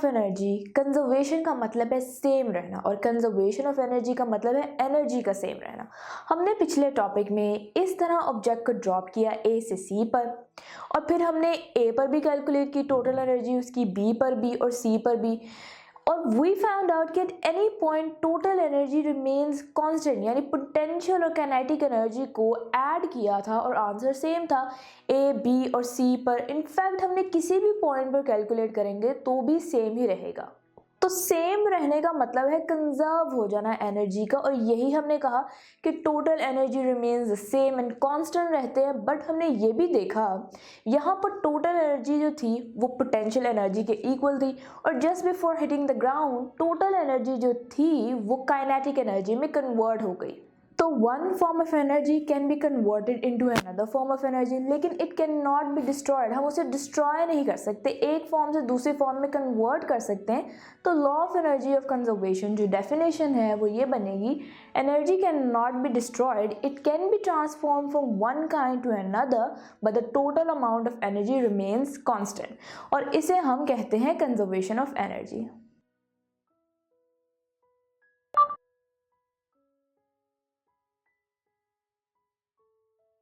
Of energy, conservation का मतलब है सेम रहना और कंजर्वेशन ऑफ एनर्जी का मतलब है एनर्जी का सेम रहना। हमने पिछले टॉपिक में इस तरह ऑब्जेक्ट को ड्रॉप किया ए से सी पर और फिर हमने ए पर भी कैलकुलेट की टोटल एनर्जी उसकी, बी पर भी और सी पर भी, और वी फाउंड आउट कि at any point total energy remains constant, यानी पोटेंशियल और काइनेटिक एनर्जी को ऐड किया था और आंसर सेम था ए, बी और सी पर। इनफैक्ट हमने किसी भी पॉइंट पर कैलकुलेट करेंगे तो भी सेम ही रहेगा। तो सेम रहने का मतलब है कंजर्व हो जाना एनर्जी का, और यही हमने कहा कि total energy remains same and constant रहते हैं। बट हमने ये भी देखा यहाँ पर टोटल एनर्जी जो थी वो पोटेंशियल एनर्जी के इक्वल थी, और just before hitting the ground total energy जो थी वो काइनेटिक एनर्जी में कन्वर्ट हो गई। तो one form of energy can be converted into another form of energy, लेकिन it can not be destroyed. हम उसे डिस्ट्रॉय नहीं कर सकते, एक फॉर्म से दूसरी फॉर्म में कन्वर्ट कर सकते हैं। तो law of energy of conservation जो डेफिनेशन है वो ये बनेगी, energy can not be destroyed, it can be transform from one kind to another but the total amount of energy remains constant, और इसे हम कहते हैं कंजर्वेशन ऑफ एनर्जी।